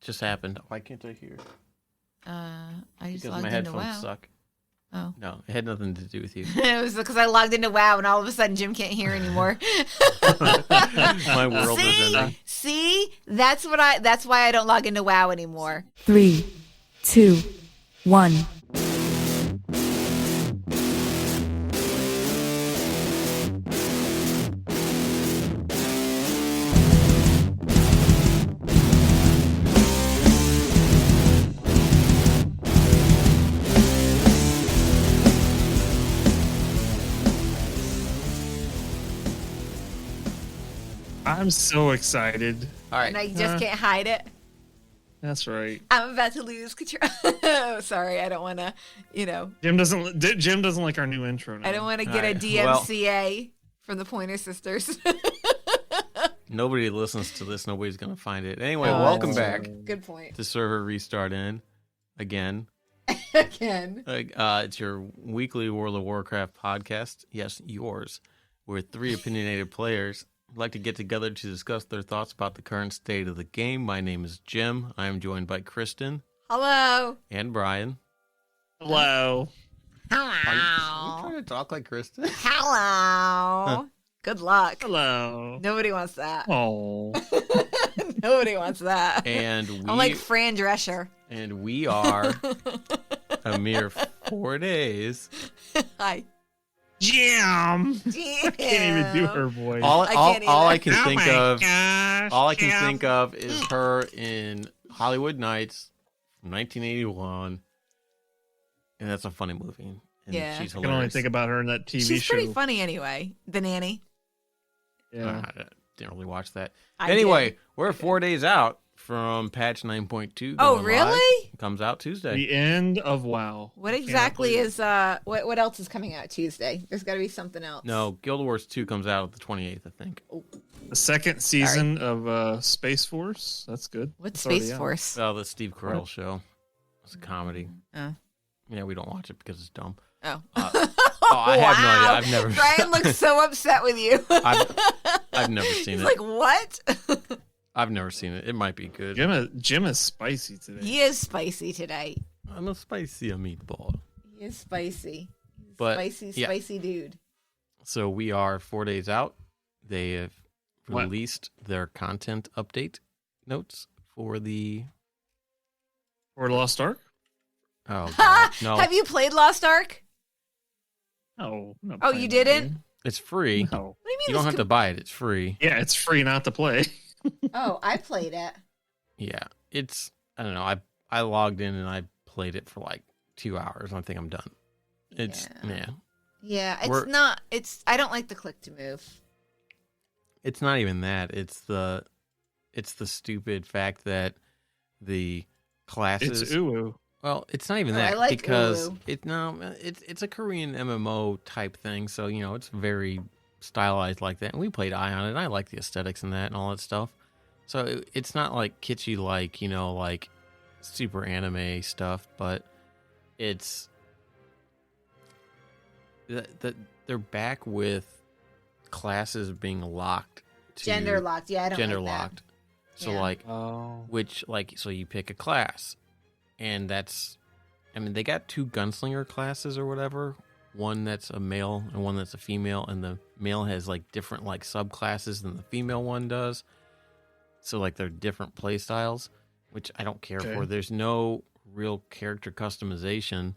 just happened? Why can't I hear? I just Because logged my into headphones WoW. suck. Oh. No, it had nothing to do with you. It was because I logged into WoW and all of a sudden Jim can't hear anymore. My world is ending. See? That's why I don't log into WoW anymore. 3, 2, 1. I'm so excited. All right. And I just can't hide it. That's right. I'm about to lose control. Sorry, I don't want to, Jim doesn't like our new intro. Now. I don't want to All get a right, DMCA from the Pointer Sisters. Nobody listens to this. Nobody's going to find it. Anyway, Oh, welcome that's back true. Good point. to Server Restart In again. Again. It's your weekly World of Warcraft podcast. Yes, yours. We're three opinionated players who'd like to get together to discuss their thoughts about the current state of the game. My name is Jim. I am joined by Kristen. Hello. And Brian. Hello. Are you trying to talk like Kristen? Hello. Good luck. Hello. Nobody wants that. Oh. Nobody wants that. And I'm like Fran Drescher. And we are a mere 4 days. Hi. Jim. Damn. Can't even do her voice. All I can Oh think my of, gosh, all I can Jim. think of is her in Hollywood Nights from 1981, and that's a funny movie. And Yeah. she's I can only hilarious. think about her in that TV She's show. pretty funny anyway. The Nanny. Yeah. I didn't really watch that. I Anyway, did. we're 4 days out from patch 9.2. Oh, going really? live. It comes out Tuesday. The end of WoW. What Can't exactly believe is what else is coming out Tuesday? There's got to be something else. No, Guild Wars 2 comes out the 28th, I think. the second season of Space Force. That's good. What's It's already Space out. Force? Oh, the Steve Carell show. It's a comedy. Oh. Yeah, we don't watch it because it's dumb. Oh. I have no idea. Wow. I've never. Brian looks so upset with you. I've never seen He's it. like, what? I've never seen it. It might be good. Jim is spicy today. He is spicy today. I'm a spicy meatball. He is spicy. He's But, spicy, yeah. spicy dude. So we are 4 days out. They have What? released their content update notes for the. Or Lost Ark? Oh God, no! Have you played Lost Ark? No. I'm not Oh, playing you that didn't? game. It's free. No. What do you mean? You don't this have to buy it. It's free. Yeah, it's free not to play. Oh, I played it. Yeah, it's. I don't know. I logged in and I played it for like 2 hours. I think I'm done. It's yeah. Yeah, it's We're- not. I don't like the click to move. It's not even that. It's the stupid fact that the classes. It's uwu. Well, it's not even Oh, that I like because Ulu. it's a Korean MMO type thing. So it's very stylized like that. And we played Eye on it. And I like the aesthetics and that and all that stuff. So it's not like kitschy like like super anime stuff, but it's that they're back with classes being locked to Gender locked. Yeah, I don't gender like that. locked. So Yeah. Oh. so you pick a class, and they got 2 gunslinger classes or whatever, one that's a male and one that's a female, and the male has like different like subclasses than the female one does. So like they're different play styles, which I don't care Okay. for. There's no real character customization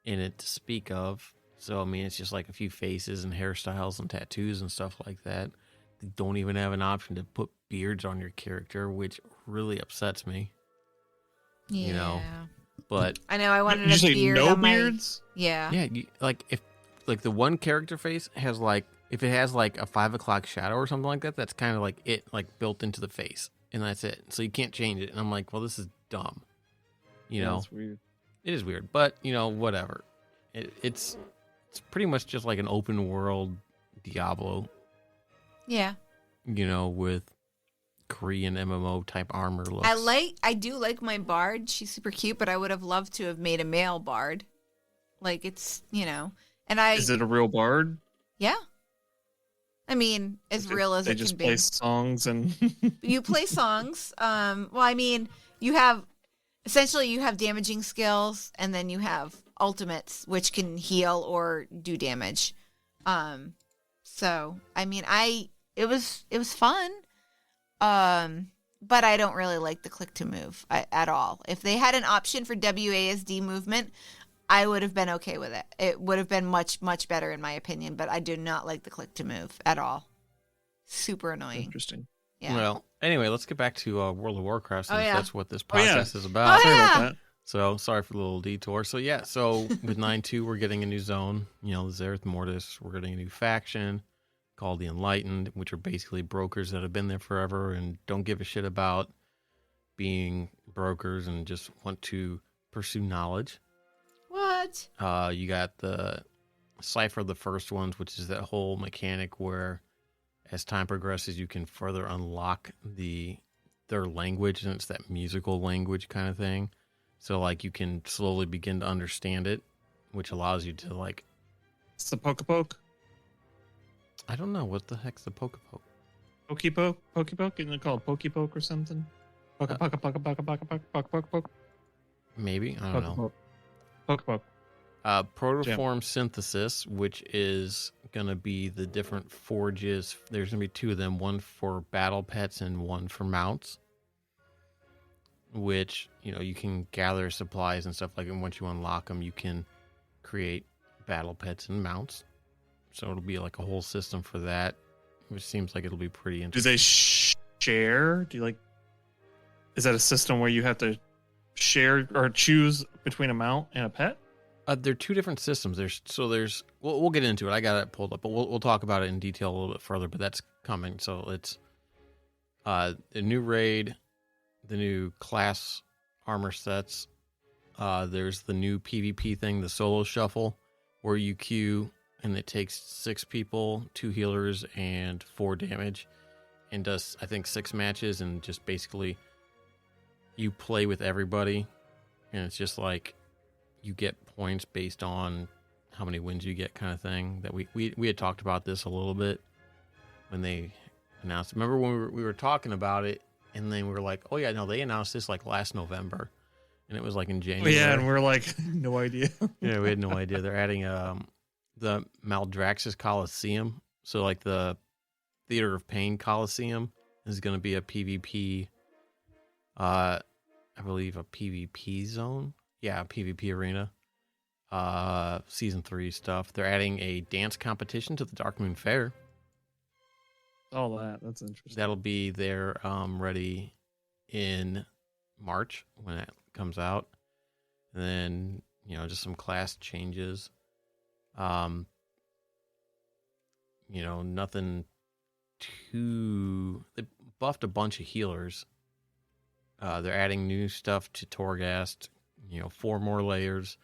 in it to speak of. So I mean, it's just like a few faces and hairstyles and tattoos and stuff like that. They don't even have an option to put beards on your character, which really upsets me. Yeah. You know, But I know. I wanted Did you a say beard no on my. beards? Yeah. yeah, if the one character face has if it has like a 5 o'clock shadow or something like that, that's kind of like it built into the face, and that's it. So you can't change it. And I'm like, well, this is dumb. You know, That's weird. it is weird, but whatever. It's pretty much just like an open world Diablo. Yeah. With Korean MMO type armor looks. I do like my bard. She's super cute, but I would have loved to have made a male bard. Like it's, and Is it a real bard? yeah. I mean, as real as They it just can play be. songs and You play songs. Well, I mean, you have essentially you have damaging skills, and then you have ultimates, which can heal or do damage. So I mean, it was fun. But I don't really like the click to move at all. If they had an option for WASD movement, I would have been okay with it. It would have been much, much better in my opinion, but I do not like the click to move at all. Super annoying. Interesting. Yeah. Well, anyway, let's get back to World of Warcraft since that's what this Oh, yeah. podcast is about. Oh, Sorry yeah. about that. So sorry for the little detour. So yeah, so with 9.2, we're getting a new zone. You know, the Zereth Mortis. We're getting a new faction called the Enlightened, which are basically brokers that have been there forever and don't give a shit about being brokers and just want to pursue knowledge. What? You got the Cipher, the first ones, which is that whole mechanic where as time progresses, you can further unlock their language, and it's that musical language kind of thing. So, like, you can slowly begin to understand it, which allows you to, like... It's the Pokepoke? I don't know. What the heck's the Pokepoke? Pokepoke? Pokepoke? Isn't it called Pokepoke or something? Pokepoke. Maybe. I don't know. Pokepoke. Protoform synthesis, which is going to be the different forges. There's going to be two of them, one for battle pets and one for mounts, which, you know, you can gather supplies and stuff like that. And once you unlock them, you can create battle pets and mounts. So it'll be like a whole system for that, which seems like it'll be pretty interesting. Do they share? Is that a system where you have to share or choose between a mount and a pet? They're two different systems. We'll get into it. I got it pulled up, but we'll talk about it in detail a little bit further. But that's coming. So it's the new raid, the new class armor sets. There's the new PvP thing, the solo shuffle, where you queue and it takes 6 people, 2 healers, and 4 damage, and does I think 6 matches, and just basically you play with everybody, and it's just like you get points based on how many wins you get, kind of thing. That we had talked about this a little bit when they announced. Remember when we were talking about it, and then we were like, oh yeah, no, they announced this like last November, and it was like in January. Oh, yeah, and we're like, no idea. Yeah, we had no idea. They're adding the Maldraxxus Coliseum. So like the Theater of Pain Coliseum is going to be a PvP, I believe a PvP zone. Yeah, a PvP arena. Season 3 stuff. They're adding a dance competition to the Darkmoon Fair. All that's interesting. That'll be there ready in March when it comes out. And then, you know, just some class changes. You know, nothing too... They buffed a bunch of healers. They're adding new stuff to Torghast. You know, 4 more layers.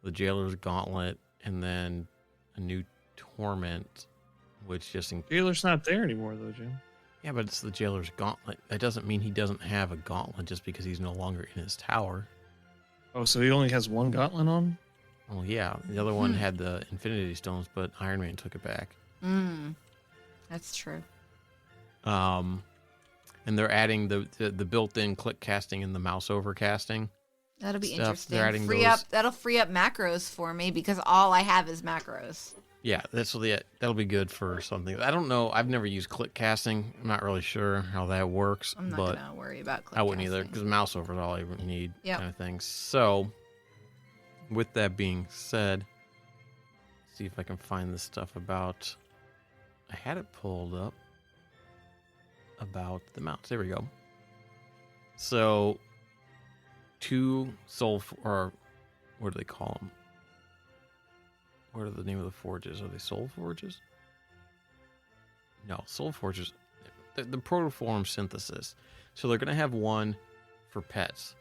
The Jailer's Gauntlet. And then a new Torment. Which just... Jailer's not there anymore, though, Jim. Yeah, but it's the Jailer's Gauntlet. That doesn't mean he doesn't have a gauntlet just because he's no longer in his tower. Oh, so he only has 1 gauntlet on? Well, yeah. The other one had the Infinity Stones, but Iron Man took it back. That's true. And they're adding the built-in click casting and the mouse over casting. That'll be stuff. interesting. They're adding That'll free up macros for me because all I have is macros. Yeah, that'll be good for something. I don't know. I've never used click casting. I'm not really sure how that works. I'm not but gonna worry about click I wouldn't casting. either because mouse over is all I need, Yep. kind of thing. So, with that being said, see if I can find the stuff about. I had it pulled up about the mounts. There we go. So, 2 or what do they call them? What are the name of the forges? Are they soul forges? No, soul forges. The protoform synthesis. So they're going to have one for pets.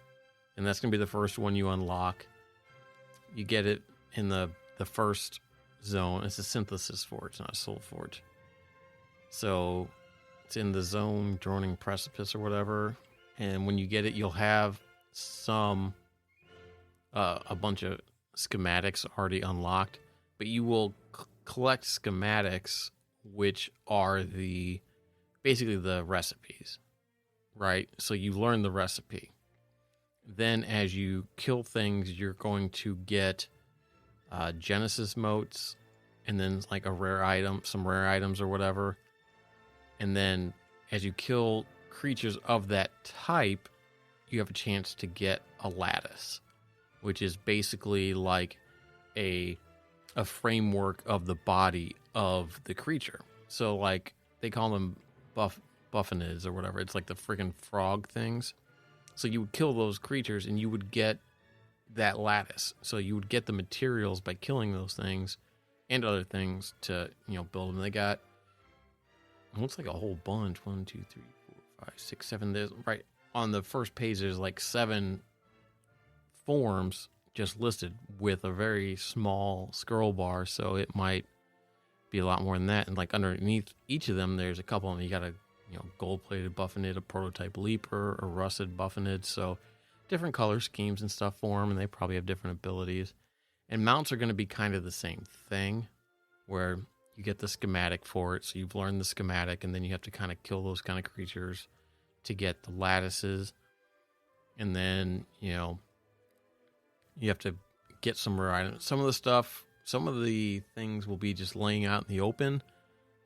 And that's going to be the first one you unlock. You get it in the first zone. It's a synthesis forge, not a soul forge. So it's in the zone, droning precipice or whatever. And when you get it, you'll have a bunch of schematics already unlocked. But you will collect schematics, which are basically the recipes, right? So you learn the recipe. then as you kill things, you're going to get Genesis motes, and then like a rare item, some rare items or whatever. And then as you kill creatures of that type, you have a chance to get a lattice, which is basically like a framework of the body of the creature. So like they call them buffinids or whatever. It's like the friggin' frog things. So you would kill those creatures and you would get that lattice. So you would get the materials by killing those things and other things to, build them. They got, it looks like a whole bunch. 1, 2, 3, 4, 5, 6, 7. There's right on the first page, there's like 7 forms just listed with a very small scroll bar. So it might be a lot more than that. And like underneath each of them, there's a couple of them. You got a, gold-plated buffinid, a prototype leaper, a rusted buffinid. So different color schemes and stuff for them, and they probably have different abilities. And mounts are going to be kind of the same thing, where you get the schematic for it. So you've learned the schematic, and then you have to kind of kill those kind of creatures to get the lattices. And then, you have to get some rare items. Some of the things will be just laying out in the open.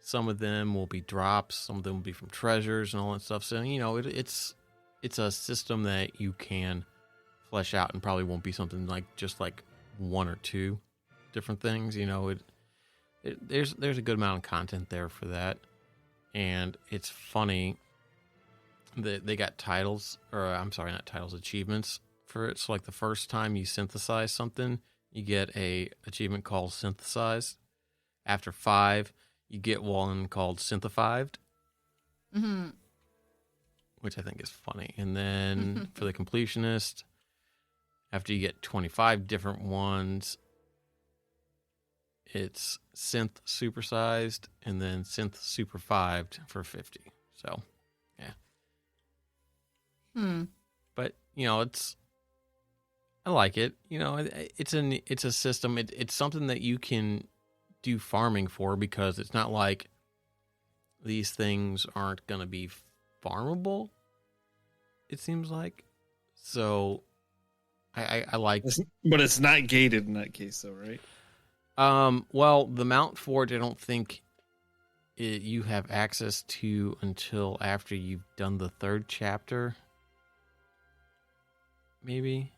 Some of them will be drops. Some of them will be from treasures and all that stuff. So, it's a system that you can flesh out, and probably won't be something like just like 1 or 2 different things. There's a good amount of content there for that. And it's funny that they got achievements for it. So like the first time you synthesize something, you get a achievement called synthesized. After 5, you get one called synthifived, which I think is funny. And then for the completionist, after you get 25 different ones, it's synth supersized, and then synth superfived for 50. So, yeah. But I like it. It's a system. It's something that you can do farming for, because it's not like these things aren't going to be farmable, it seems like. So I like, but it's not gated in that case though, right? Well, the Mount Forge, I don't think you have access to until after you've done the 3rd chapter. Maybe.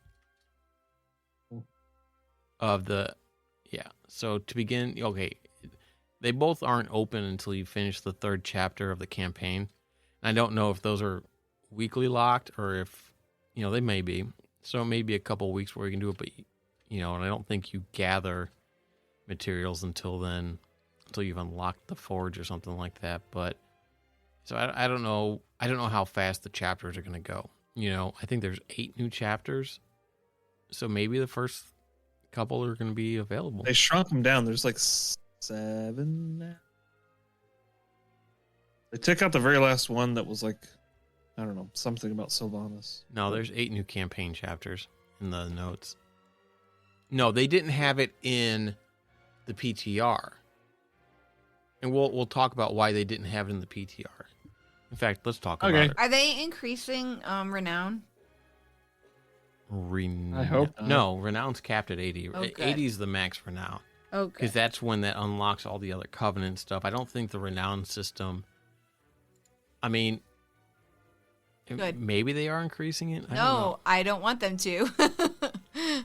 Of the, yeah. So to begin, okay, they both aren't open until you finish the 3rd chapter of the campaign. And I don't know if those are weekly locked, or if, they may be. So it may be a couple weeks where you can do it, but, and I don't think you gather materials until you've unlocked the forge or something like that. But so I don't know how fast the chapters are going to go. I think there's 8 new chapters, so maybe the first couple are going to be available. They shrunk them down. There's like 7 now. They took out the very last one that was like, I don't know, something about Sylvanas. No, there's 8 new campaign chapters in the notes. No, they didn't have it in the PTR. And we'll talk about why they didn't have it in the PTR. In fact, let's talk about it. Are they increasing renown? I hope not. No, renown's capped at 80. Okay. 80 is the max renown. Okay. Because that's when that unlocks all the other covenant stuff. I don't think the renown system, I mean, Good. Maybe they are increasing it. I don't want them to,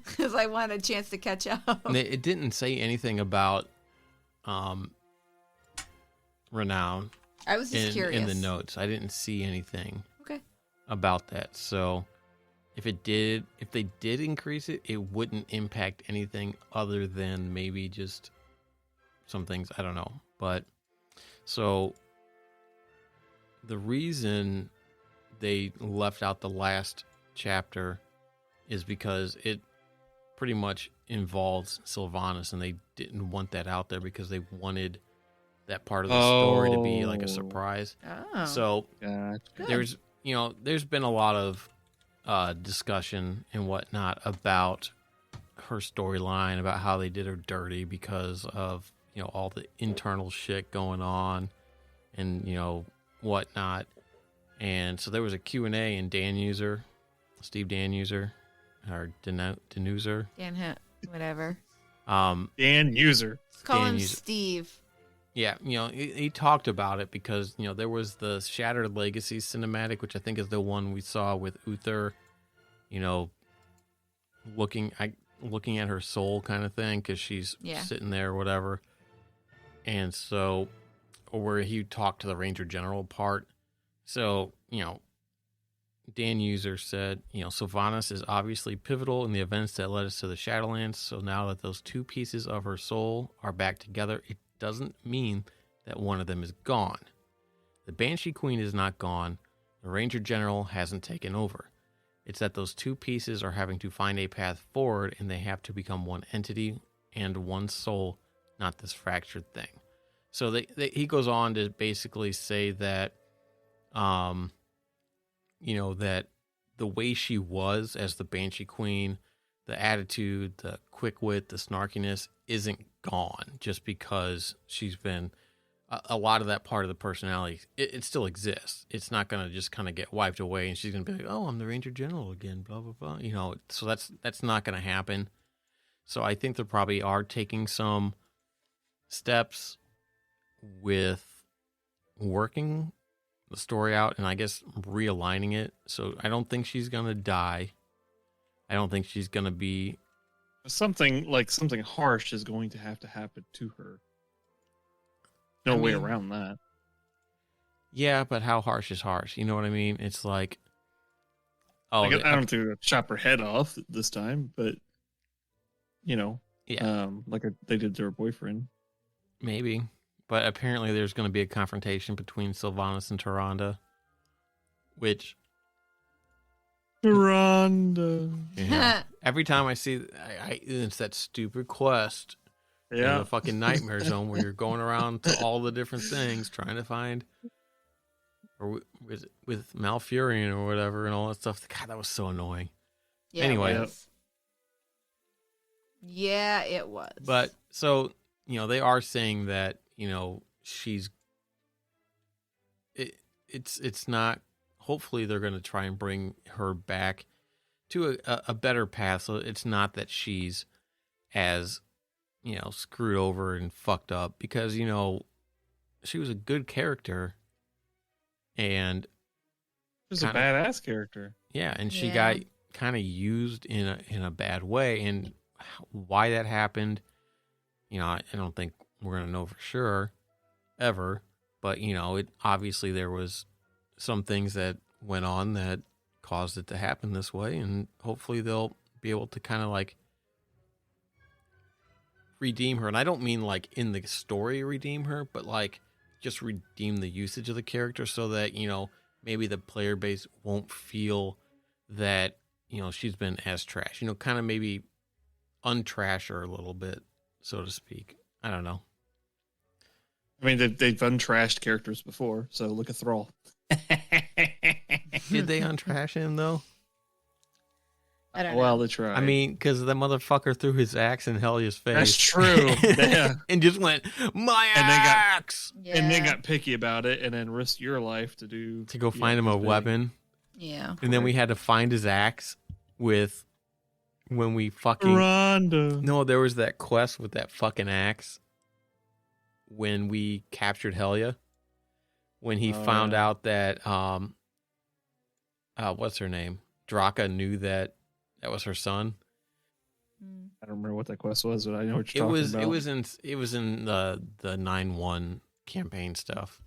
because I want a chance to catch up. It didn't say anything about renown. I was just curious. In the notes, I didn't see anything Okay. about that. So if they did increase it, it wouldn't impact anything other than maybe just some things. I don't know. But so the reason they left out the last chapter is because it pretty much involves Sylvanas, and they didn't want that out there because they wanted that part of the story to be like a surprise. Oh. So Good. there's been a lot of discussion and whatnot about her storyline, about how they did her dirty because of all the internal shit going on and whatnot. And so there was a Q&A, and Dan User Steve Danuser or Denuser. Whatever. Dan User. Let's call Dan him User. Steve. Yeah, he talked about it because, there was the Shattered Legacy cinematic, which I think is the one we saw with Uther, looking at her soul kind of thing because she's sitting there or whatever. And so, where he talked to the Ranger General part. So, Dan User said, Sylvanas is obviously pivotal in the events that led us to the Shadowlands. So now that those two pieces of her soul are back together, it doesn't mean that one of them is gone. The Banshee Queen is not gone. The Ranger General hasn't taken over. It's that those two pieces are having to find a path forward, and they have to become one entity and one soul, not this fractured thing. So he goes on to basically say that, that the way she was as the Banshee Queen, the attitude, the quick wit, the snarkiness isn't gone just because she's been a lot of that part of the personality. It still exists. It's not going to just kind of get wiped away and she's going to be like, oh, I'm the Ranger General again, blah, blah, blah. So that's not going to happen. So I think they probably are taking some steps with working the story out and I guess realigning it. So I don't think she's going to die. I don't think she's going to be... Something harsh is going to happen to her. No way around that. Yeah, but how harsh is harsh? You know what I mean? It's like... I don't think they'll chop her head off this time, but... they did to her boyfriend. Maybe. But apparently there's going to be a confrontation between Sylvanas and Tyrande, which... Tyrande. Yeah. Every time I see... it's that stupid quest in the fucking Nightmare Zone where you're going around to all the different things trying to find... Or with Malfurion or whatever and all that stuff. God, that was so annoying. Yeah, anyway. It was. But, so, they are saying that, she's... It's not... Hopefully they're going to try and bring her back to a better path. So it's not that she's as, screwed over and fucked up. Because, she was a good character. And... She was a badass character. Yeah, and she got kind of used in a bad way. And why that happened, I don't think we're going to know for sure ever. But, it obviously there was some things that went on that caused it to happen this way. And hopefully they'll be able to kind of like redeem her. And I don't mean like in the story redeem her, but like just redeem the usage of the character so that, maybe the player base won't feel that, she's been as trash, kind of maybe untrash her a little bit, so to speak. I don't know. I mean, they've untrashed characters before, so look at Thrall. Did they untrash him, though? I don't know. Well, they tried. I mean, because the motherfucker threw his axe in Helya's face. That's true. Yeah. And just went, my axe! And then got picky about it and then risked your life to go find him a weapon. Yeah. And then we had to find his axe when we fucking... Rondo. No, there was that quest with that fucking axe when we captured Helya. When he found out that, what's her name? Draka knew that was her son. I don't remember what that quest was, but I know what you're talking about. It was in the 9-1 campaign stuff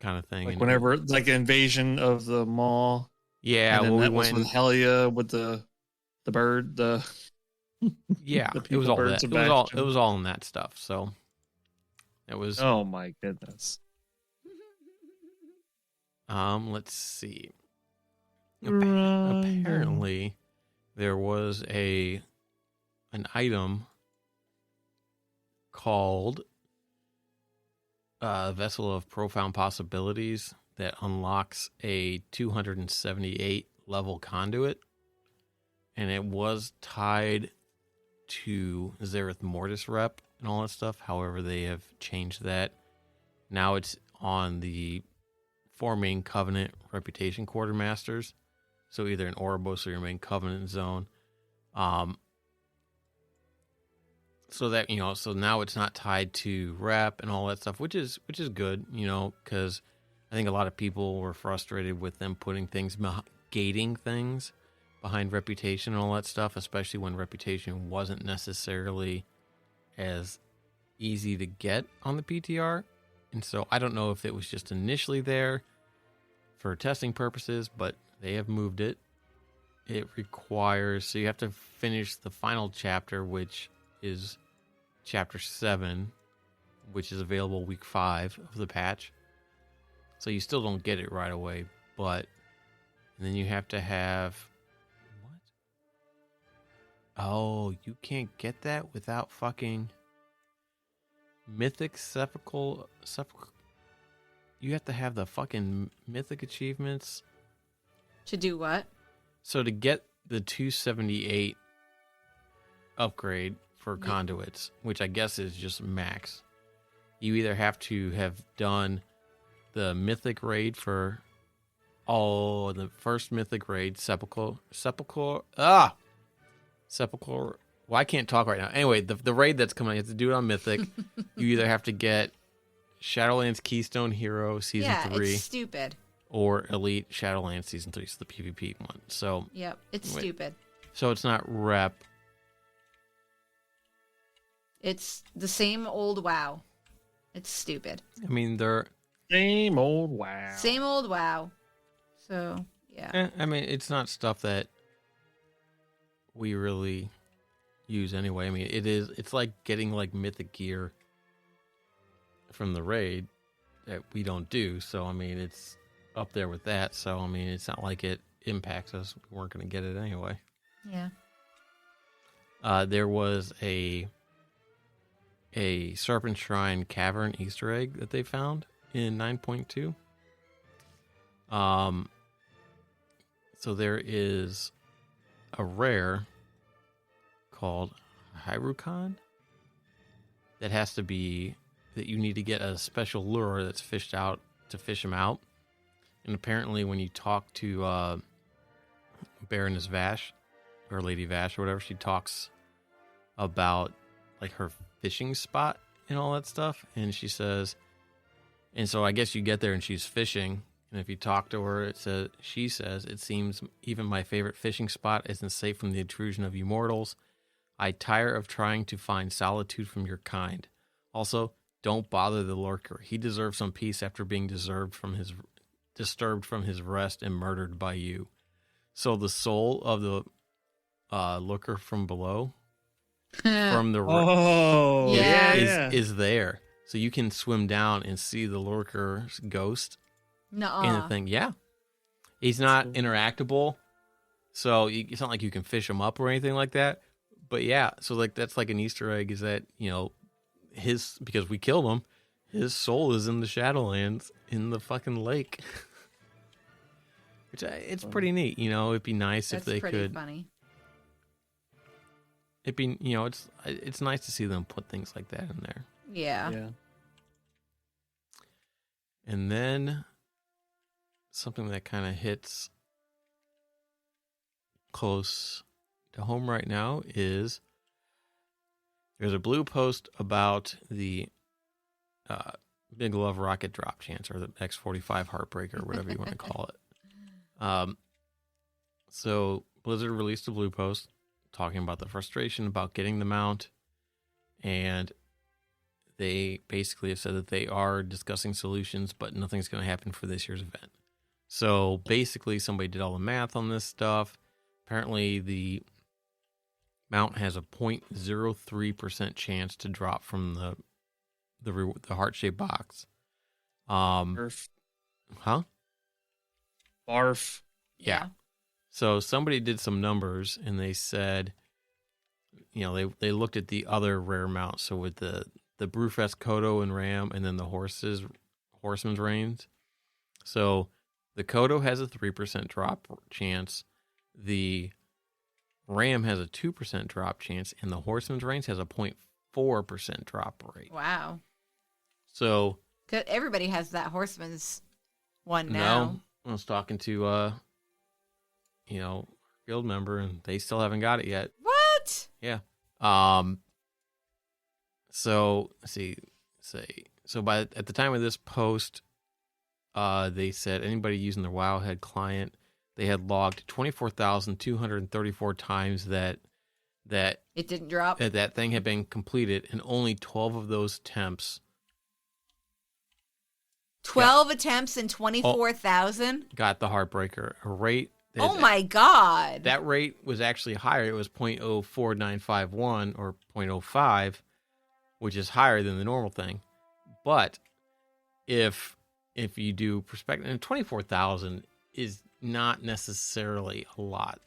kind of thing. Like whenever, like invasion of the mall. Yeah, and then well, that was with Helya with the bird, yeah, it was all that. It was all in that stuff. So it was. Oh my goodness. Let's see. Apparently, there was an item called Vessel of Profound Possibilities that unlocks a 278 level conduit, and it was tied to Zereth Mortis rep and all that stuff. However, they have changed that. Now it's on the 4 main Covenant Reputation Quartermasters. So either in Ouroboros or your main Covenant zone. So that, so now it's not tied to rep and all that stuff, which is good, because I think a lot of people were frustrated with them putting things, gating things behind reputation and all that stuff, especially when reputation wasn't necessarily as easy to get on the PTR. And so I don't know if it was just initially there for testing purposes, but they have moved it. It requires, so you have to finish the final chapter, which is Chapter 7, which is available week 5 of the patch. So you still don't get it right away, but and then you have to have what? Oh, you can't get that without fucking Mythic Sepulchral. You have to have the fucking Mythic achievements. To do what? So to get the 278 upgrade for conduits, which I guess is just max, you either have to have done the Mythic raid for the first Mythic raid, Sepulchral. Well, I can't talk right now. Anyway, the raid that's coming, you have to do it on Mythic. You either have to get Shadowlands Keystone Hero Season 3. It's stupid. Or Elite Shadowlands Season 3, so the PvP one. So yep, it's stupid. So it's not rep. It's the same old WoW. It's stupid. I mean, they're... Same old WoW. Same old WoW. So, yeah. I mean, it's not stuff that we really use anyway. I mean, it's like getting like Mythic gear from the raid that we don't do. So, I mean, it's up there with that. So, I mean, it's not like it impacts us. We weren't going to get it anyway. Yeah. There was a Serpent Shrine Cavern Easter egg that they found in 9.2. So there is a rare called Hyrukan that you need to get a special lure that's fished out to fish him out. And apparently when you talk to Baroness Vash, or Lady Vash, or whatever, she talks about like her fishing spot and all that stuff. And she says, and so I guess you get there and she's fishing. And if you talk to her, she says, it seems even my favorite fishing spot isn't safe from the intrusion of you mortals. I tire of trying to find solitude from your kind. Also, don't bother the lurker. He deserves some peace after being disturbed from his rest and murdered by you. So the soul of the lurker from below, from the is there. So you can swim down and see the lurker's ghost. Nuh-uh. In the thing. Yeah. He's not interactable. So it's not like you can fish him up or anything like that. But yeah, so like that's like an Easter egg is that, because we killed him, his soul is in the Shadowlands in the fucking lake. Which it's pretty neat, it'd be nice if they could. That's pretty funny. It'd be, it's nice to see them put things like that in there. Yeah. And then something that kind of hits close to home right now is there's a blue post about the Big Love rocket drop chance, or the X-45 Heartbreaker, or whatever you want to call it. So Blizzard released a blue post talking about the frustration about getting the mount, and they basically have said that they are discussing solutions, but nothing's going to happen for this year's event. So basically somebody did all the math on this stuff. Apparently the mount has a 0.03% chance to drop from the heart-shaped box. Barf. Huh? Barf. Yeah. So somebody did some numbers and they said, they looked at the other rare mounts. So with the Brewfest Kodo and Ram, and then the Horseman's Reigns. So the Kodo has a 3% drop chance. The Ram has a 2% drop chance, and the Horseman's Reigns has a 0.4% drop rate. Wow. So everybody has that Horseman's one now. No, I was talking to guild member, and they still haven't got it yet. What? Yeah. So let's see. At the time of this post, they said anybody using the Wowhead client, they had logged 24,234 times that It didn't drop. That thing had been completed, and only 12 of those attempts. 12 attempts and 24,000? Got the Heartbreaker. A rate. Oh my God. That rate was actually higher. It was 0.04951 or 0.05, which is higher than the normal thing. But if you do perspective, and 24,000 is not necessarily a lot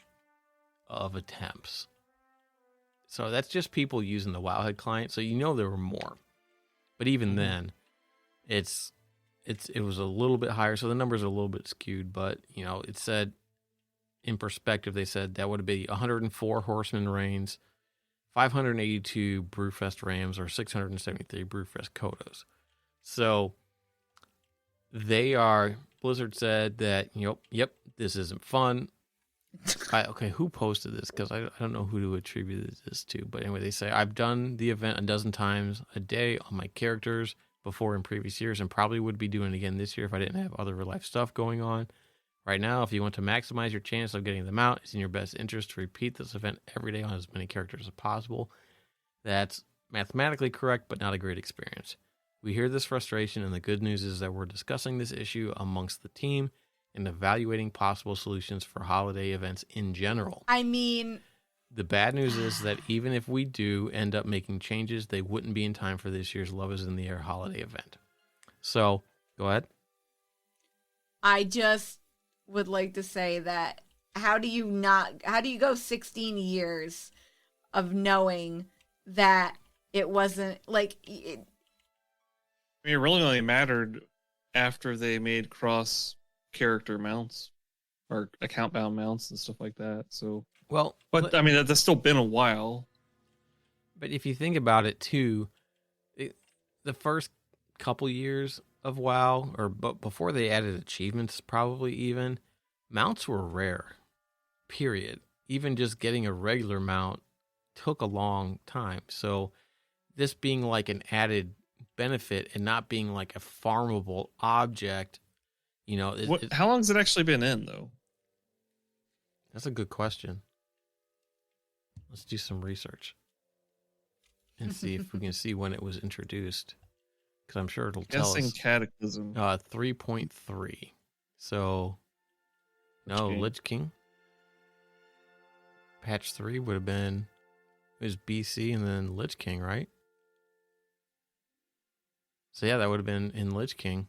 of attempts. So that's just people using the Wowhead client. So there were more. But even then, it was a little bit higher. So the numbers are a little bit skewed. But, it said, in perspective, they said that would be 104 Horseman Reigns, 582 Brewfest Rams, or 673 Brewfest Kodos. So Blizzard said that, yep, this isn't fun. Okay, who posted this? Because I don't know who to attribute this to. But anyway, they say, I've done the event a dozen times a day on my characters before in previous years, and probably would be doing it again this year if I didn't have other real life stuff going on. Right now, if you want to maximize your chance of getting them out, it's in your best interest to repeat this event every day on as many characters as possible. That's mathematically correct, but not a great experience. We hear this frustration, and the good news is that we're discussing this issue amongst the team and evaluating possible solutions for holiday events in general. I mean, the bad news is that even if we do end up making changes, they wouldn't be in time for this year's Love is in the Air holiday event. So, go ahead. I just would like to say that how do you go 16 years of knowing that it wasn't like it, I mean, it really only mattered after they made cross character mounts or account bound mounts and stuff like that. So, but I mean, that's still been a while. But if you think about it too, the first couple years of WoW, but before they added achievements, probably even, mounts were rare. Period. Even just getting a regular mount took a long time. So this being like an added benefit and not being like a farmable object, how long has it actually been in, though? That's a good question. Let's do some research and see if we can see when it was introduced, because I'm sure it'll tell us. Guessing Cataclysm. 3.3. So, no, Lich King. Patch 3 would have been, it was BC and then Lich King, right? So yeah, that would have been in Lich King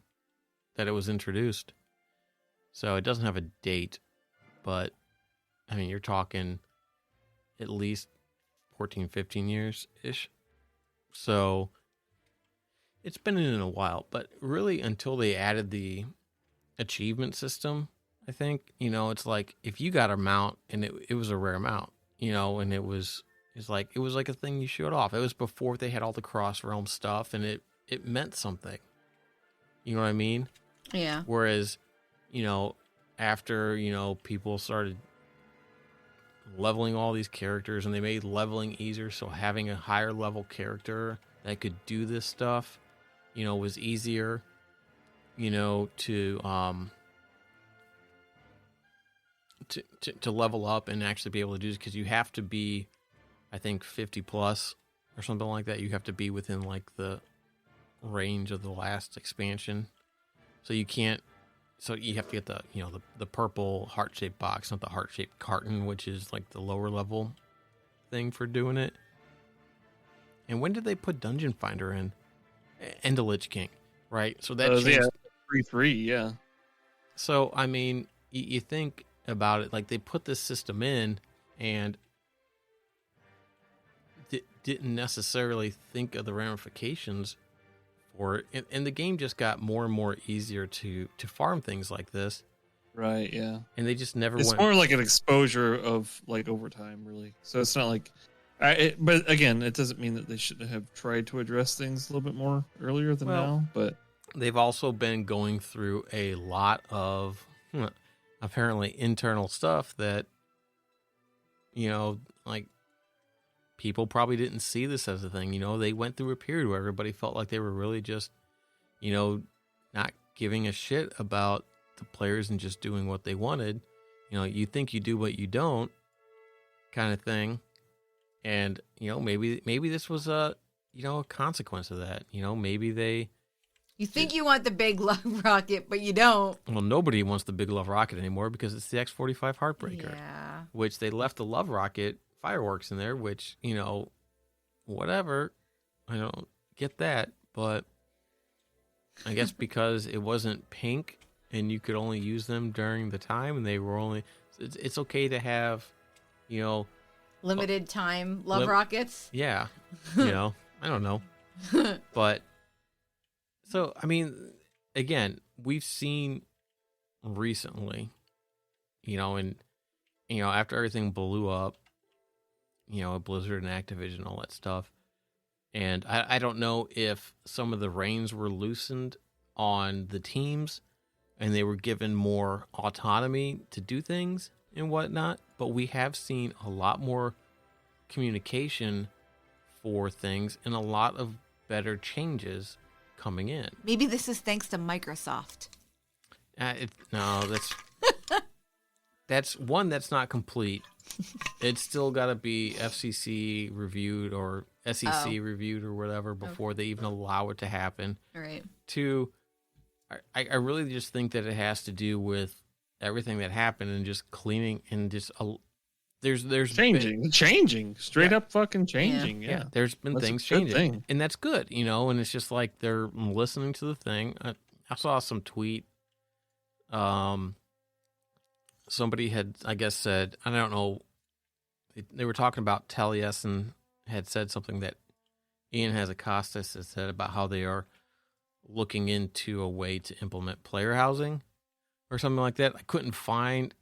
that it was introduced. So it doesn't have a date, but I mean, you're talking at least 14, 15 years-ish. So it's been in a while, but really until they added the achievement system, I think, it's like if you got a mount and it was a rare mount, and it was like a thing you showed off. It was before they had all the cross realm stuff, and it meant something. You know what I mean? Yeah. Whereas, after, people started leveling all these characters and they made leveling easier, so having a higher level character that could do this stuff, was easier, to level up and actually be able to do this, because you have to be, I think, 50 plus or something like that. You have to be within like the range of the last expansion, so you can't. So you have to get the purple heart-shaped box, not the heart-shaped carton, which is like the lower level thing for doing it. And when did they put Dungeon Finder in? And the Lich King, right? So that changed. 3.3, yeah. So I mean, you think about it, like they put this system in and didn't necessarily think of the ramifications for it, and the game just got more and more easier to farm things like this. Right, yeah. And they just never it's went. It's more like an exposure of like overtime, really. So it's not like, but again, it doesn't mean that they shouldn't have tried to address things a little bit more earlier than now. But they've also been going through a lot of apparently internal stuff that, like people probably didn't see this as a thing. They went through a period where everybody felt like they were really just, not giving a shit about the players and just doing what they wanted. You think you do what you don't kind of thing. And, maybe this was a consequence of that. Maybe they... You think you want the big love rocket, but you don't. Well, nobody wants the big love rocket anymore because it's the X-45 Heartbreaker. Yeah. Which they left the love rocket fireworks in there, which, whatever. I don't get that. But I guess because it wasn't pink and you could only use them during the time and they were only... It's okay to have, limited time love rockets? Yeah. I don't know. But... So, I mean, again, we've seen recently, after everything blew up, Blizzard and Activision, all that stuff. And I don't know if some of the reins were loosened on the teams and they were given more autonomy to do things and whatnot. But we have seen a lot more communication for things and a lot of better changes coming in. Maybe this is thanks to Microsoft. That's not complete. It's still got to be FCC reviewed or SEC reviewed or whatever before they even allow it to happen. All right. Two, I really just think that it has to do with everything that happened and just cleaning and just there's changing straight up fucking changing. Yeah. There's been things changing, and that's good, and it's just like they're listening to the thing. I saw some tweet. Somebody had, I guess, said, I don't know, they were talking about Taliesin had said something that Ian Hazzikostas has said about how they are looking into a way to implement player housing or something like that. I couldn't find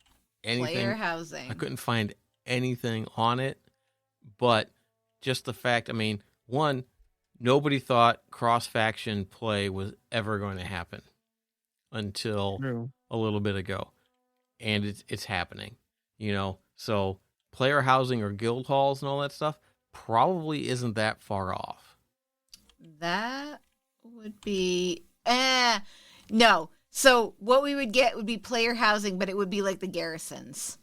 anything. Player housing. I couldn't find anything on it, but just the fact, one, nobody thought cross-faction play was ever going to happen until a little bit ago. And it's happening, so player housing or guild halls and all that stuff probably isn't that far off. That would be, no. So what we would get would be player housing, but it would be like the garrisons.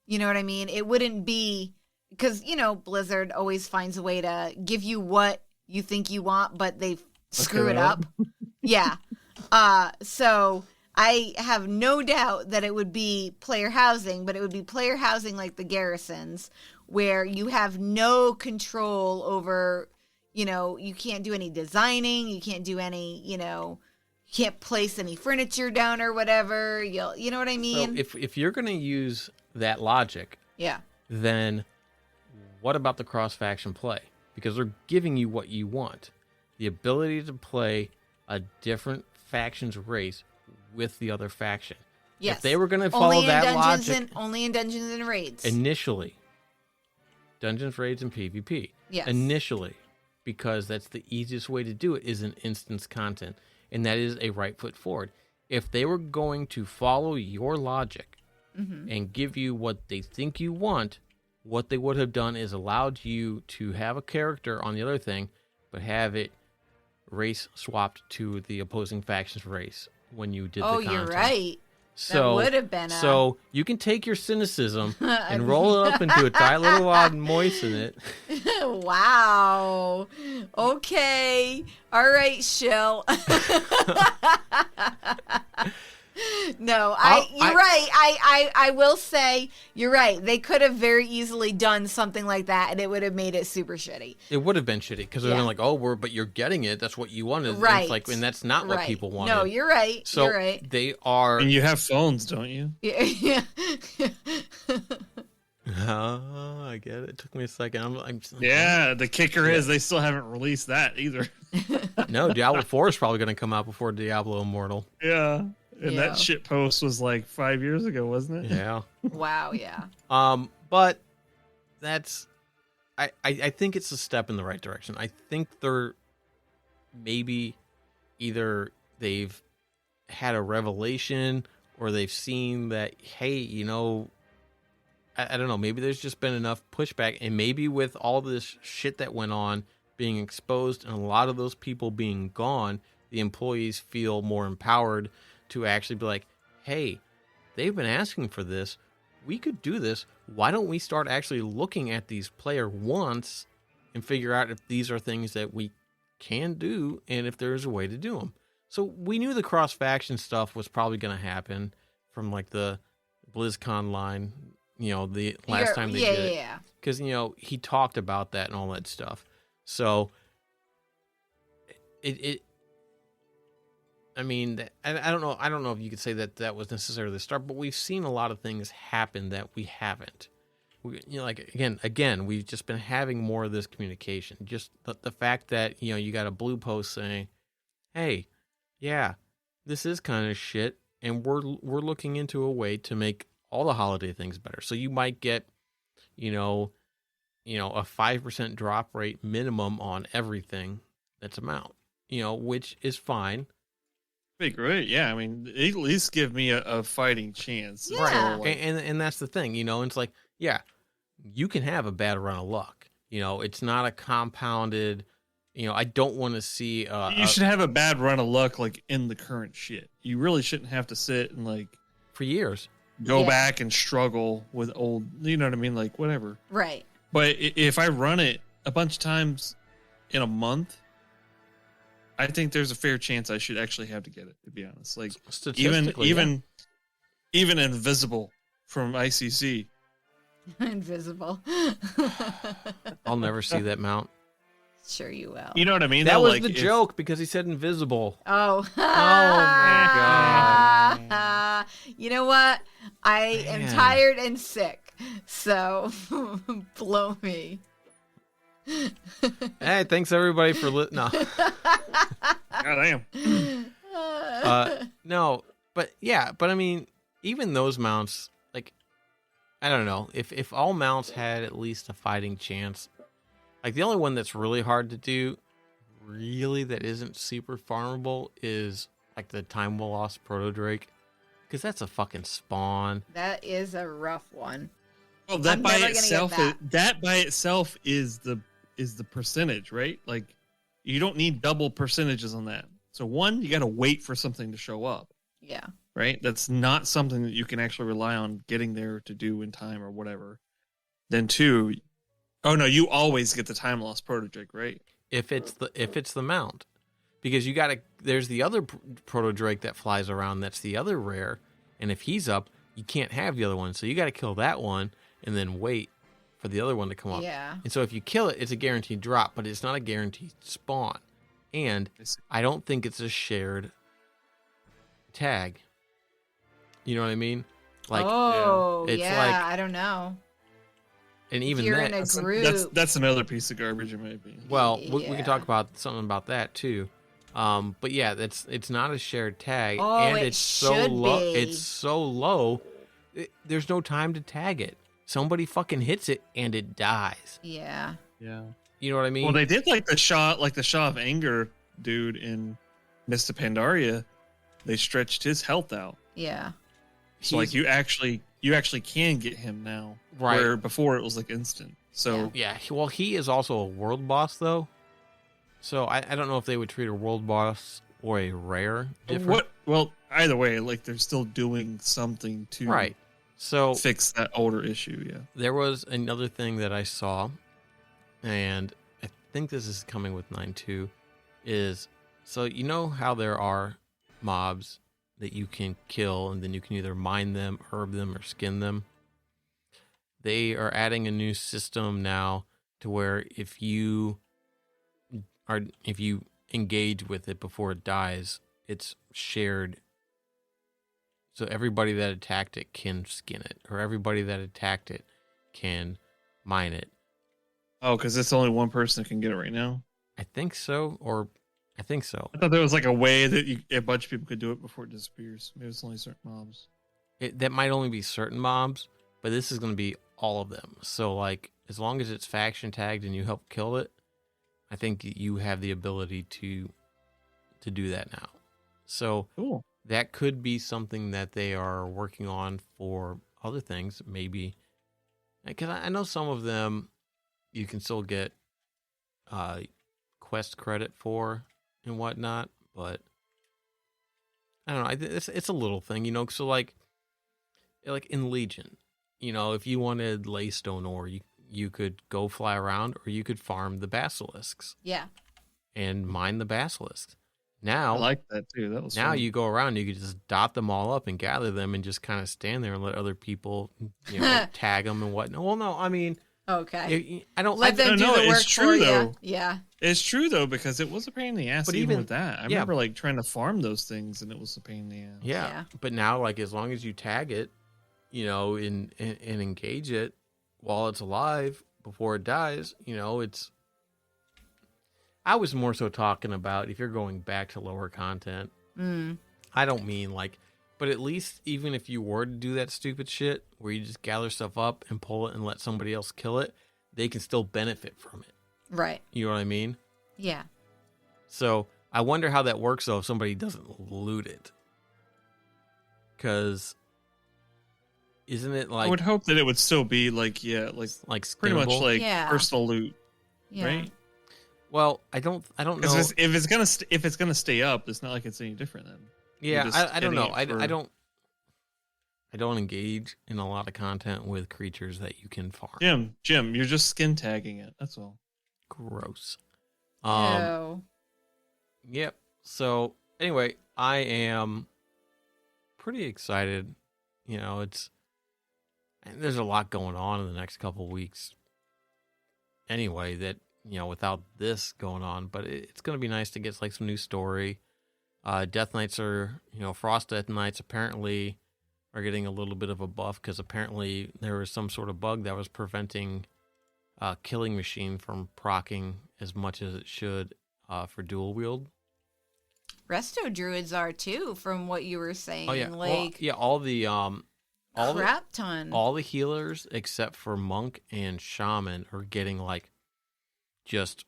You know what I mean? It wouldn't be, because, Blizzard always finds a way to give you what you think you want, but they screw it up. Yeah. So I have no doubt that it would be player housing, but it would be player housing like the garrisons, where you have no control over, you can't do any designing, you can't do any, you can't place any furniture down or whatever. You know what I mean? So if you're going to use that logic, then what about the cross-faction play? Because they're giving you what you want. The ability to play a different faction's race with the other faction. Yes. If they were going to follow that logic... Only in Dungeons and Raids. Initially. Dungeons, Raids, and PvP. Yes. Initially. Because that's the easiest way to do it is in instance content. And that is a right foot forward. If they were going to follow your logic and give you what they think you want, what they would have done is allowed you to have a character on the other thing, but have it race swapped to the opposing faction's race when you did the content. Oh, you're right. So, that would have been So you can take your cynicism and roll it up into a tight little wad and moisten it. Wow. Okay. All right, Shill. No, you're right. I will say you're right. They could have very easily done something like that, and it would have made it super shitty. It would have been shitty because it would have been like, but you're getting it. That's what you wanted. Right. And it's like, and that's not what people wanted. No, you're right. So you're right. They are. And you have phones, don't you? Yeah. Oh, I get it. It took me a second. Yeah, the kicker is they still haven't released that either. No, Diablo 4 is probably going to come out before Diablo Immortal. Yeah. And that shit post was like 5 years ago, wasn't it? Yeah. Wow, yeah. But that's I think it's a step in the right direction. I think they're maybe either they've had a revelation or they've seen that, hey, you know, I don't know, maybe there's just been enough pushback, and maybe with all this shit that went on being exposed and a lot of those people being gone, the employees feel more empowered to actually be like, hey, they've been asking for this. We could do this. Why don't we start actually looking at these player wants and figure out if these are things that we can do and if there's a way to do them. So we knew the cross-faction stuff was probably going to happen from like the BlizzCon line, you know, the last time they did it. Yeah. Because, you know, he talked about that and all that stuff. So I mean, I don't know if you could say that was necessarily the start, but we've seen a lot of things happen that we haven't. You know, like again, we've just been having more of this communication. Just the fact that, you know, you got a blue post saying, hey, yeah, this is kind of shit, and we're looking into a way to make all the holiday things better. So you might get, you know, a 5% drop rate minimum on everything that's a mount, you know, which is fine. Be great, yeah. I mean, at least give me a fighting chance, yeah. Right? And that's the thing, you know. It's like, yeah, you can have a bad run of luck. You know, it's not a compounded. You know, I don't want to see. You should have a bad run of luck, like in the current shit. You really shouldn't have to sit and like for years go back and struggle with old. You know what I mean? Like whatever. Right. But if I run it a bunch of times in a month, I think there's a fair chance I should actually have to get it, to be honest. Like even Invisible from ICC. Invisible. I'll never see that mount. Sure you will. You know what I mean? That was the joke because he said invisible. Oh. Oh my God. You know what? I am tired and sick. So blow me. Hey, thanks everybody for no. God damn. No, but I mean, even those mounts, like, I don't know, if all mounts had at least a fighting chance, like the only one that's really hard to do, really that isn't super farmable is like the Time Will Lost Proto Drake, because that's a fucking spawn. That is a rough one. Well, that by itself is the percentage, right? Like, you don't need double percentages on that. So one, you got to wait for something to show up. Yeah. Right? That's not something that you can actually rely on getting there to do in time or whatever. Then two, oh no, you always get the Time Lost Proto Drake, right? If it's the mount, because there's the other Proto Drake that flies around. That's the other rare, and if he's up, you can't have the other one. So you got to kill that one and then wait for the other one to come up. Yeah. And so if you kill it, it's a guaranteed drop, but it's not a guaranteed spawn. And I don't think it's a shared tag. You know what I mean? Like, it's like, I don't know. And even you're in a group. That's another piece of garbage in my opinion. Well, we can talk about something about that too. But yeah, it's not a shared tag, and it's so low. It's so low. There's no time to tag it. Somebody fucking hits it and it dies. Yeah. Yeah. You know what I mean? Well, they did like the Shaw of Anger dude in Mist of Pandaria. They stretched his health out. Yeah. So like you actually can get him now. Right. Where before it was like instant. So yeah. Well, he is also a world boss though. So I don't know if they would treat a world boss or a rare different. Well, either way, like they're still doing something to fix that older issue. Yeah. There was another thing that I saw, and I think this is coming with 9.2, is so you know how there are mobs that you can kill and then you can either mine them, herb them, or skin them. They are adding a new system now to where if you engage with it before it dies, it's shared. So everybody that attacked it can skin it, or everybody that attacked it can mine it. Oh, because it's only one person that can get it right now? I think so. I thought there was like a way that a bunch of people could do it before it disappears. Maybe it's only certain mobs. That might only be certain mobs, but this is going to be all of them. So like, as long as it's faction tagged and you help kill it, I think you have the ability to do that now. So cool. that could be something that they are working on for other things, maybe. Because I know some of them you can still get quest credit for and whatnot, but I don't know. It's a little thing, you know. So like in Legion, you know, if you wanted Laystone ore, you could go fly around, or you could farm the basilisks. Yeah. And mine the basilisks. Now I like that too. That was now fun. you go around, you could just dot them all up and gather them, and just kind of stand there and let other people, you know, tag them and whatnot. Well, no, I mean, okay. I don't let them do the work for you. Yeah. It's true though, because it was a pain in the ass. But even with that, I remember like trying to farm those things, and it was a pain in the ass. Yeah. But now, like, as long as you tag it, you know, and engage it while it's alive before it dies, you know, it's. I was more so talking about if you're going back to lower content. I don't mean like, but at least even if you were to do that stupid shit where you just gather stuff up and pull it and let somebody else kill it, they can still benefit from it. Right. You know what I mean? Yeah. So I wonder how that works though if somebody doesn't loot it. Because isn't it like... I would hope that it would still be like, pretty much like personal loot, right? Well, I don't know if it's gonna stay up. It's not like it's any different then. Yeah, I don't know. I don't engage in a lot of content with creatures that you can farm. Jim, you're just skin tagging it. That's all. Gross. No. Yep. So anyway, I am pretty excited. You know, there's a lot going on in the next couple of weeks. Anyway, that. You know, without this going on, but it's going to be nice to get like some new story. Death Knights Frost Death Knights apparently are getting a little bit of a buff because apparently there was some sort of bug that was preventing Killing Machine from proccing as much as it should for dual wield. Resto druids are too, from what you were saying. Oh yeah, like all the crap ton. All the healers except for monk and shaman are getting like. Just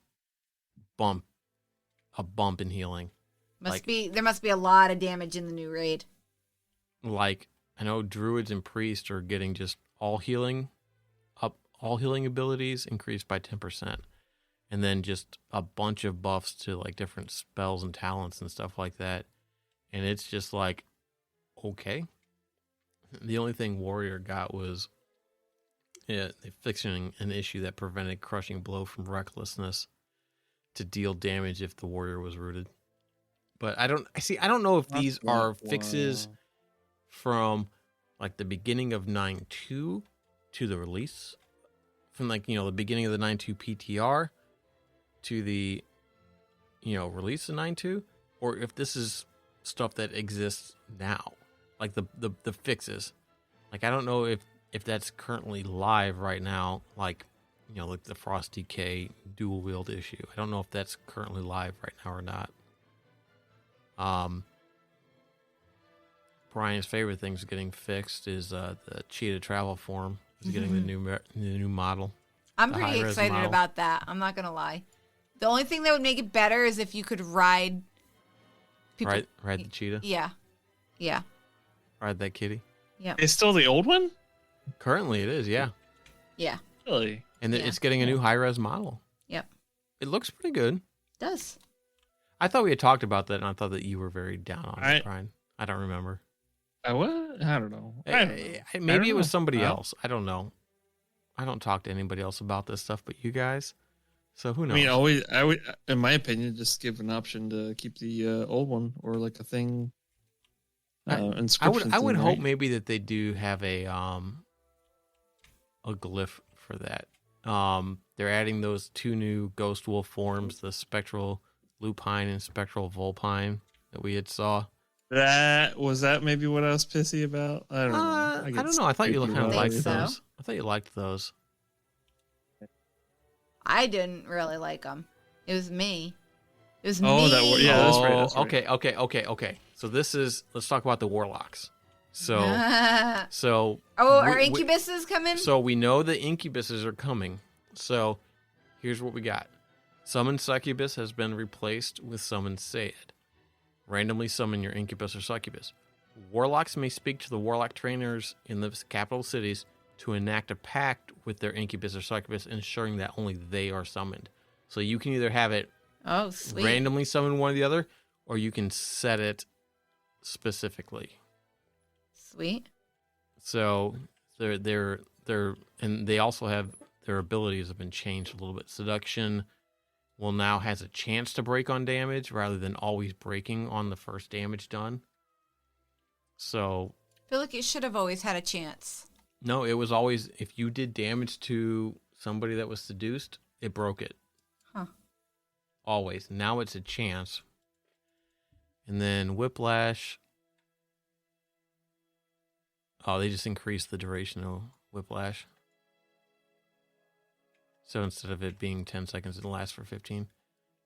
a bump in healing. There must be a lot of damage in the new raid. Like I know druids and priests are getting just all healing abilities increased by 10%. And then just a bunch of buffs to like different spells and talents and stuff like that. And it's just like okay. The only thing warrior got was they fixing an issue that prevented crushing blow from recklessness to deal damage if the warrior was rooted. But I don't know if these are fixes from like the beginning of 9.2 to the release, from like, you know, the beginning of the 9.2 PTR to the, you know, release of 9.2, or if this is stuff that exists now, like the fixes. Like I don't know if that's currently live right now, like, you know, like the Frost DK dual wield issue. I don't know if that's currently live right now or not. Brian's favorite things getting fixed is the cheetah travel form is getting the new model. I'm pretty excited about that. I'm not gonna lie. The only thing that would make it better is if you could ride people. Ride the cheetah. Yeah. Ride that kitty. Yeah. It's still the old one? Currently it is, yeah. Yeah. Really? And it's getting a new high-res model. Yep. It looks pretty good. It does. I thought we had talked about that, and I thought that you were very down on it, Brian. I don't remember. I don't know. Maybe it was somebody else. I don't know. I don't talk to anybody else about this stuff but you guys. So who knows? I mean, I would, in my opinion, just give an option to keep the old one or like a thing. I would hope maybe that they do have a glyph for that. They're adding those two new ghost wolf forms, the spectral lupine and spectral vulpine that we had saw. Was that maybe what I was pissy about? I don't know. I don't know. I thought you kind of liked those. I thought you liked those. I didn't really like them. It was me. It was me. That's right. That's right. Okay. So let's talk about the warlocks. So are incubuses coming? So we know the incubuses are coming. So here's what we got. Summon Succubus has been replaced with Summon Sayed. randomly summon your incubus or succubus. Warlocks may speak to the warlock trainers in the capital cities to enact a pact with their incubus or succubus, ensuring that only they are summoned. So you can either have it randomly summon one or the other, or you can set it specifically. Sweet. So they're and they also have their abilities have been changed a little bit. Seduction will now has a chance to break on damage rather than always breaking on the first damage done. So I feel like it should have always had a chance. No, it was always, if you did damage to somebody that was seduced, it broke it. Huh. Always. Now it's a chance. And then Whiplash. Oh, they just increased the duration of Whiplash. So instead of it being 10 seconds, it'll last for 15.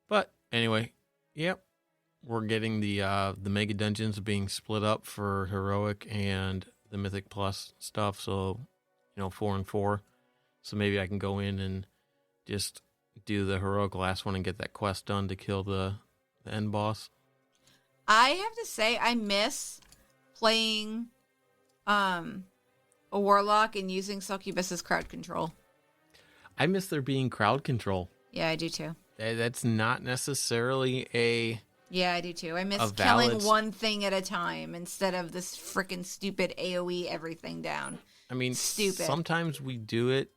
But anyway, yep. We're getting the mega dungeons being split up for Heroic and the Mythic Plus stuff. So, 4 and 4. So maybe I can go in and just do the Heroic last one and get that quest done to kill the end boss. I have to say, I miss playing a Warlock and using Succubus's crowd control. I miss there being crowd control. Yeah, I do too. That's not necessarily a... Yeah, I do too. I miss killing one thing at a time instead of this freaking stupid AoE everything down. I mean, stupid. Sometimes we do it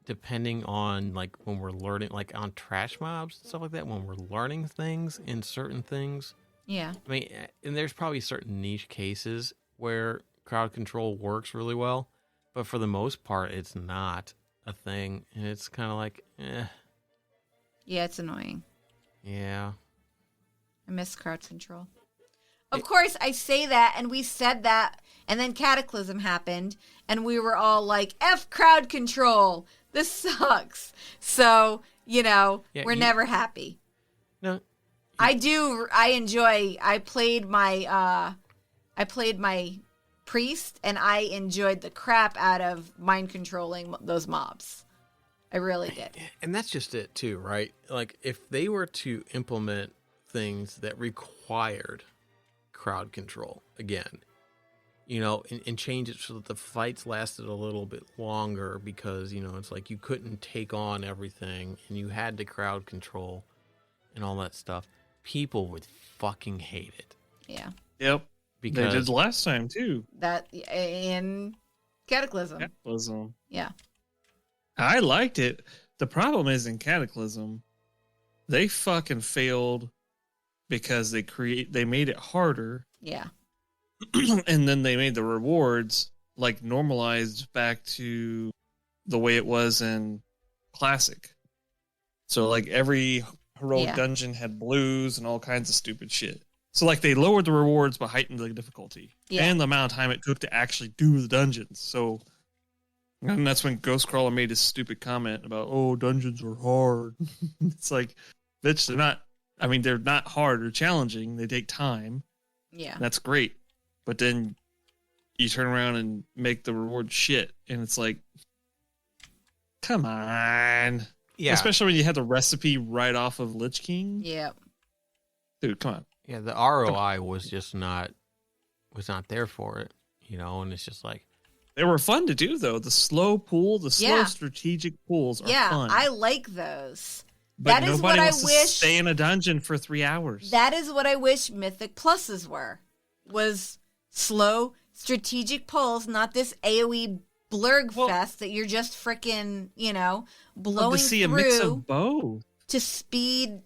depending on, like, when we're learning, like, on trash mobs and stuff like that, when we're learning things in certain things. Yeah. I mean, and there's probably certain niche cases where crowd control works really well, but for the most part, it's not a thing, and it's kind of like, Yeah, it's annoying. Yeah. I miss crowd control. Of course, I say that, and we said that, and then Cataclysm happened, and we were all like, F crowd control! This sucks! So, we're never happy. No. I played my priest, and I enjoyed the crap out of mind controlling those mobs. I really did. And that's just it, too, right? Like, if they were to implement things that required crowd control again, and change it so that the fights lasted a little bit longer because, it's like you couldn't take on everything and you had to crowd control and all that stuff, people would fucking hate it. Yeah. Yep. Because they did last time, too. That in Cataclysm. Cataclysm. Yeah. I liked it. The problem is in Cataclysm, they fucking failed because they made it harder. Yeah. And then they made the rewards like normalized back to the way it was in Classic. So like every heroic dungeon had blues and all kinds of stupid shit. So like they lowered the rewards but heightened the difficulty and the amount of time it took to actually do the dungeons. So, and that's when Ghostcrawler made his stupid comment about, dungeons are hard. It's like, bitch, they're not hard or challenging. They take time. Yeah. That's great. But then you turn around and make the reward shit. And it's like, come on. Yeah. Especially when you had the recipe right off of Lich King. Yeah. Dude, come on. Yeah, the ROI was just not there for it, and it's just like, they were fun to do though. The slow strategic pools are fun. Yeah, I like those. But that is what I wish. Stay in a dungeon for 3 hours. That is what I wish Mythic Pluses were. Was slow strategic pulls, not this AoE blurg fest that you're just freaking, blowing to see through. A mix of both. To speed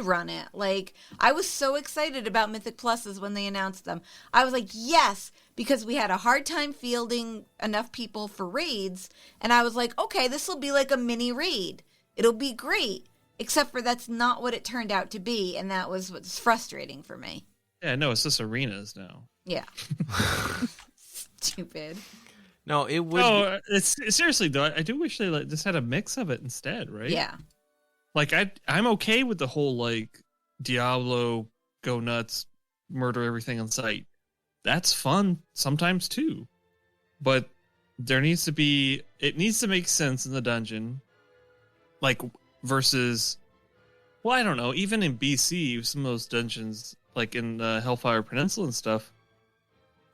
run it. Like, I was so excited about Mythic Pluses when they announced them. I was like, yes, because we had a hard time fielding enough people for raids. And I was like, okay, this will be like a mini raid. It'll be great. Except for that's not what it turned out to be. And that was what's frustrating for me. Yeah, no, it's just arenas now. Yeah. Stupid. No, it would. Oh, it's seriously though. I do wish they just had a mix of it instead, right? Yeah. Like I'm okay with the whole like Diablo go nuts, murder everything on sight. That's fun sometimes too, but it needs to make sense in the dungeon, like versus Well, I don't know. Even in BC, some of those dungeons, like in Hellfire Peninsula and stuff,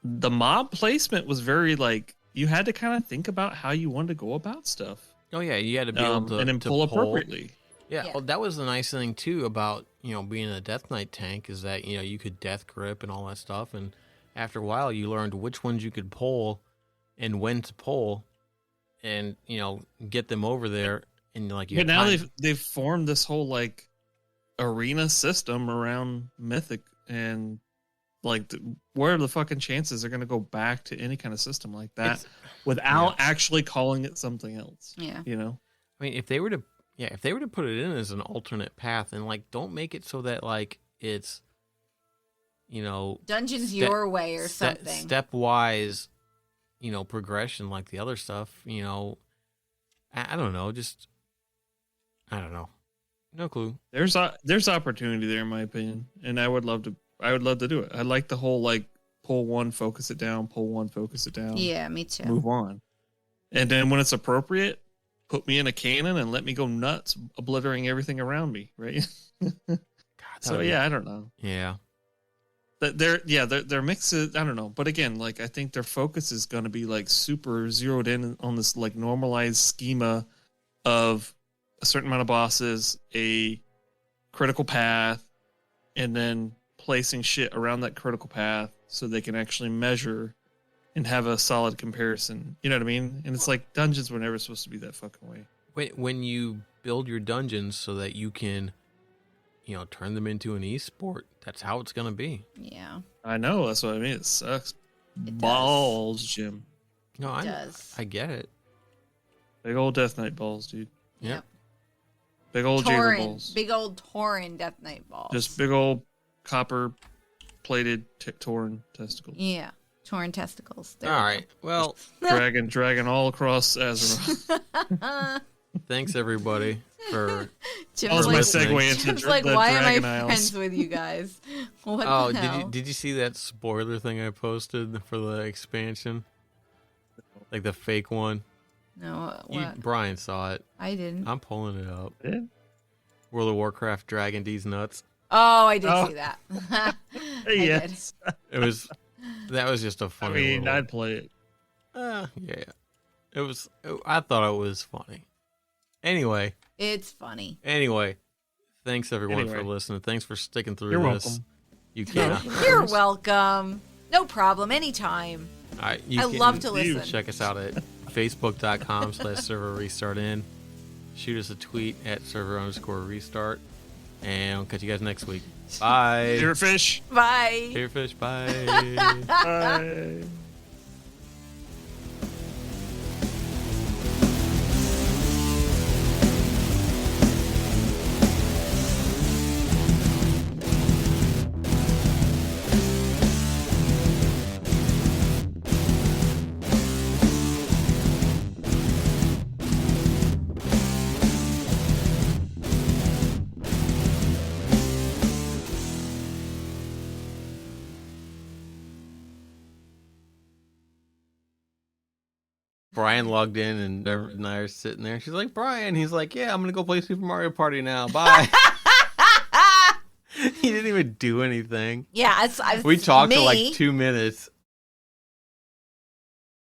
the mob placement was very like you had to kind of think about how you wanted to go about stuff. Oh yeah, you had to be able to and then pull appropriately. Yeah, well, that was the nice thing too about being a Death Knight tank is that you could death grip and all that stuff, and after a while you learned which ones you could pull and when to pull, and get them over there. And like but now they've formed this whole like arena system around Mythic, and like what are the fucking chances they're going to go back to any kind of system like that without actually calling it something else? Yeah. I mean, if they were to put it in as an alternate path, and like don't make it so that like it's dungeons your way or something, stepwise progression like the other stuff. I don't know, just I don't know. No clue. There's opportunity there in my opinion, and I would love to do it. I like the whole like pull one, focus it down, pull one, focus it down. Yeah, me too. Move on. And then when it's appropriate, put me in a cannon and let me go nuts, obliterating everything around me, right? God, so I don't know. Yeah. Their mix is, I don't know. But again, like I think their focus is going to be like super zeroed in on this like normalized schema of a certain amount of bosses, a critical path, and then placing shit around that critical path so they can actually measure and have a solid comparison. You know what I mean? And it's like dungeons were never supposed to be that fucking way. When you build your dungeons so that you can, turn them into an esport, that's how it's going to be. Yeah. I know. That's what I mean. It sucks. It balls, does. Jim. No, I get it. Big old Death Knight balls, dude. Yep. Big old Jaeger balls. Big old Tauren Death Knight balls. Just big old copper-plated Tauren testicles. Yeah. Tauren testicles. All right. Well, dragging all across Azeroth. Thanks everybody for. Jim's that was my segue into Jim's like, why am I Aisles? friends with you guys? What the hell? Did you see that spoiler thing I posted for the expansion? Like the fake one. No, what? Brian saw it. I didn't. I'm pulling it up. Yeah. World of Warcraft Dragon D's nuts. Oh, I did see that. Yes. That was just a funny. I'd play it. Yeah. It was. I thought it was funny. Anyway. It's funny. Anyway, thanks everyone for listening. Thanks for sticking through You're this. welcome. You can. You're welcome. No problem. Anytime. All right, I love to listen. Check us out at facebook.com/server restart in. Shoot us a tweet at server_restart. And I'll catch you guys next week. Bye. Favorite fish. Bye. Favorite fish. Bye. Bye. Brian logged in and I are sitting there. She's like, Brian. He's like, yeah, I'm going to go play Super Mario Party now. Bye. He didn't even do anything. Yeah. We talked for like 2 minutes